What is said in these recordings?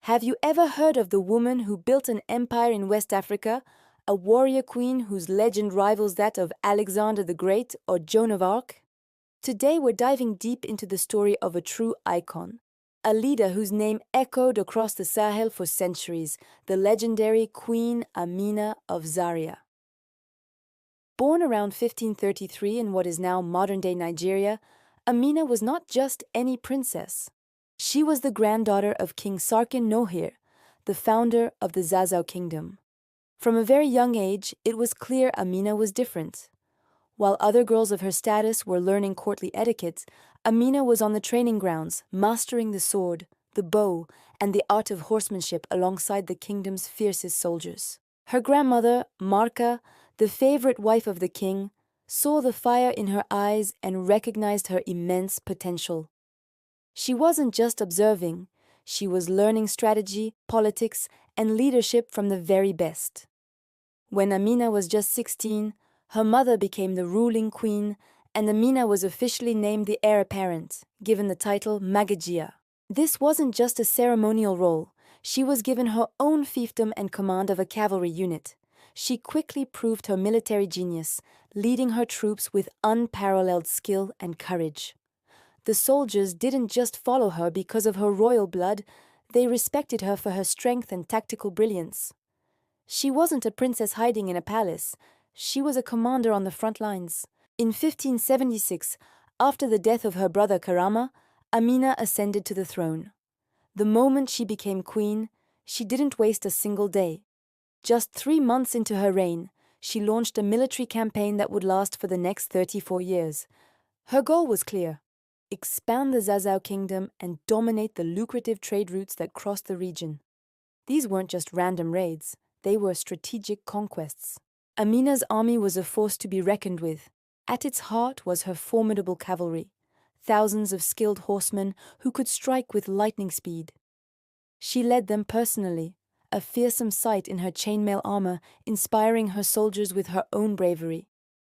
Have you ever heard of the woman who built an empire in West Africa, a warrior queen whose legend rivals that of Alexander the Great or Joan of Arc? Today we're diving deep into the story of a true icon, a leader whose name echoed across the Sahel for centuries, the legendary Queen Amina of Zaria. Born around 1533 in what is now modern-day Nigeria, Amina was not just any princess. She was the granddaughter of King Sarkin Nohir, the founder of the Zazzau kingdom. From a very young age, it was clear Amina was different. While other girls of her status were learning courtly etiquette, Amina was on the training grounds, mastering the sword, the bow, and the art of horsemanship alongside the kingdom's fiercest soldiers. Her grandmother, Marka, the favorite wife of the king, saw the fire in her eyes and recognized her immense potential. She wasn't just observing, she was learning strategy, politics, and leadership from the very best. When Amina was just 16, her mother became the ruling queen, and Amina was officially named the heir apparent, given the title Magajia. This wasn't just a ceremonial role, she was given her own fiefdom and command of a cavalry unit. She quickly proved her military genius, leading her troops with unparalleled skill and courage. The soldiers didn't just follow her because of her royal blood, they respected her for her strength and tactical brilliance. She wasn't a princess hiding in a palace, she was a commander on the front lines. In 1576, after the death of her brother Karama, Amina ascended to the throne. The moment she became queen, she didn't waste a single day. Just 3 months into her reign, she launched a military campaign that would last for the next 34 years. Her goal was clear: expand the Zazzau kingdom and dominate the lucrative trade routes that crossed the region. These weren't just random raids, they were strategic conquests. Amina's army was a force to be reckoned with. At its heart was her formidable cavalry, thousands of skilled horsemen who could strike with lightning speed. She led them personally, a fearsome sight in her chainmail armor, inspiring her soldiers with her own bravery.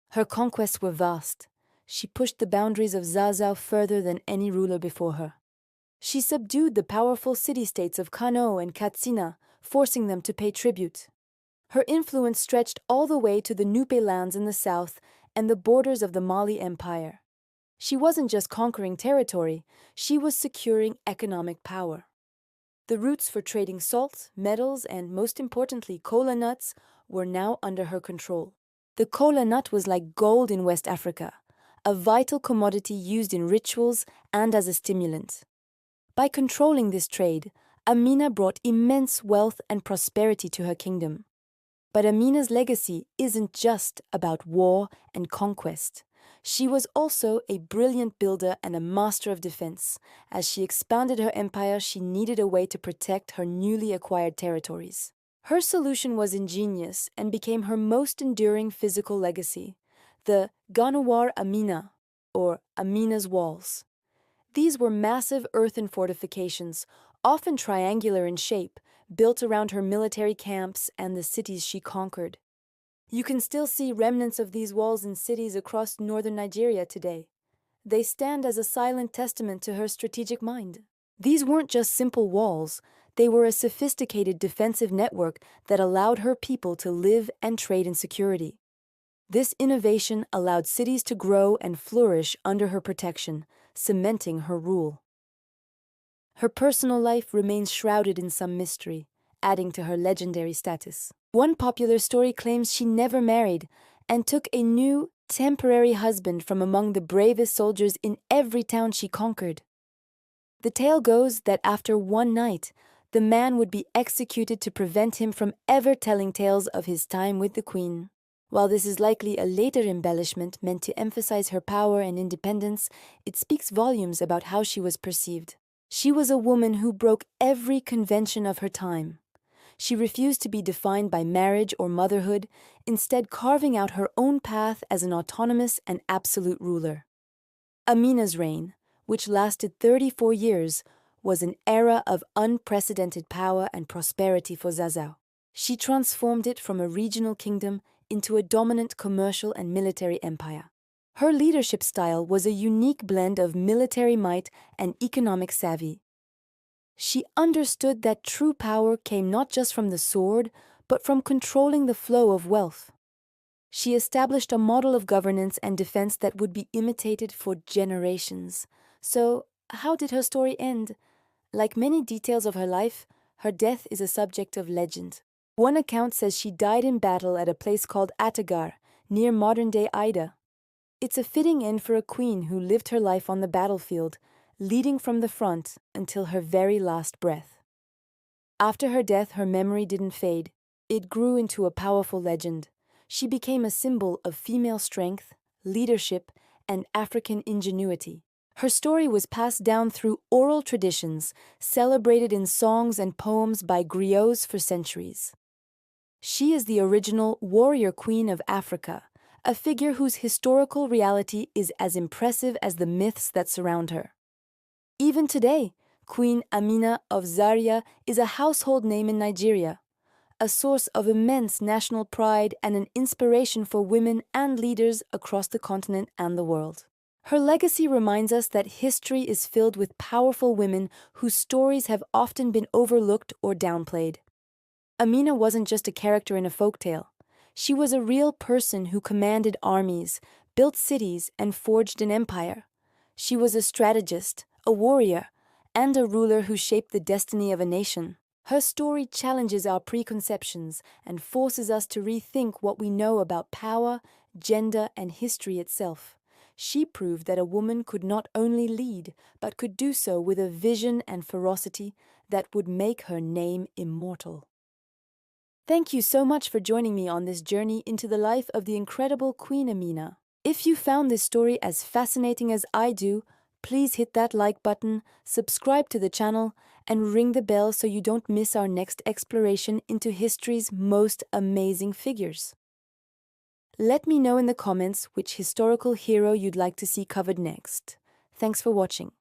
Her conquests were vast. She pushed the boundaries of Zazzau further than any ruler before her. She subdued the powerful city-states of Kano and Katsina, forcing them to pay tribute. Her influence stretched all the way to the Nupe lands in the south and the borders of the Mali Empire. She wasn't just conquering territory, she was securing economic power. The routes for trading salt, metals, and most importantly, kola nuts were now under her control. The kola nut was like gold in West Africa, a vital commodity used in rituals and as a stimulant. By controlling this trade, Amina brought immense wealth and prosperity to her kingdom. But Amina's legacy isn't just about war and conquest. She was also a brilliant builder and a master of defense. As she expanded her empire, she needed a way to protect her newly acquired territories. Her solution was ingenious and became her most enduring physical legacy: the Ganouar Amina, or Amina's walls. These were massive earthen fortifications, often triangular in shape, built around her military camps and the cities she conquered. You can still see remnants of these walls in cities across northern Nigeria today. They stand as a silent testament to her strategic mind. These weren't just simple walls, they were a sophisticated defensive network that allowed her people to live and trade in security. This innovation allowed cities to grow and flourish under her protection, cementing her rule. Her personal life remains shrouded in some mystery, adding to her legendary status. One popular story claims she never married and took a new, temporary husband from among the bravest soldiers in every town she conquered. The tale goes that after one night, the man would be executed to prevent him from ever telling tales of his time with the queen. While this is likely a later embellishment meant to emphasize her power and independence, it speaks volumes about how she was perceived. She was a woman who broke every convention of her time. She refused to be defined by marriage or motherhood, instead carving out her own path as an autonomous and absolute ruler. Amina's reign, which lasted 34 years, was an era of unprecedented power and prosperity for Zazzau. She transformed it from a regional kingdom into a dominant commercial and military empire. Her leadership style was a unique blend of military might and economic savvy. She understood that true power came not just from the sword, but from controlling the flow of wealth. She established a model of governance and defense that would be imitated for generations. So, how did her story end? Like many details of her life, her death is a subject of legend. One account says she died in battle at a place called Atagar, near modern-day Ida. It's a fitting end for a queen who lived her life on the battlefield, leading from the front until her very last breath. After her death, her memory didn't fade. It grew into a powerful legend. She became a symbol of female strength, leadership, and African ingenuity. Her story was passed down through oral traditions, celebrated in songs and poems by griots for centuries. She is the original warrior queen of Africa, a figure whose historical reality is as impressive as the myths that surround her. Even today, Queen Amina of Zaria is a household name in Nigeria, a source of immense national pride and an inspiration for women and leaders across the continent and the world. Her legacy reminds us that history is filled with powerful women whose stories have often been overlooked or downplayed. Amina wasn't just a character in a folktale. She was a real person who commanded armies, built cities, and forged an empire. She was a strategist, a warrior, and a ruler who shaped the destiny of a nation. Her story challenges our preconceptions and forces us to rethink what we know about power, gender, and history itself. She proved that a woman could not only lead, but could do so with a vision and ferocity that would make her name immortal. Thank you so much for joining me on this journey into the life of the incredible Queen Amina. If you found this story as fascinating as I do, please hit that like button, subscribe to the channel, and ring the bell so you don't miss our next exploration into history's most amazing figures. Let me know in the comments which historical hero you'd like to see covered next. Thanks for watching.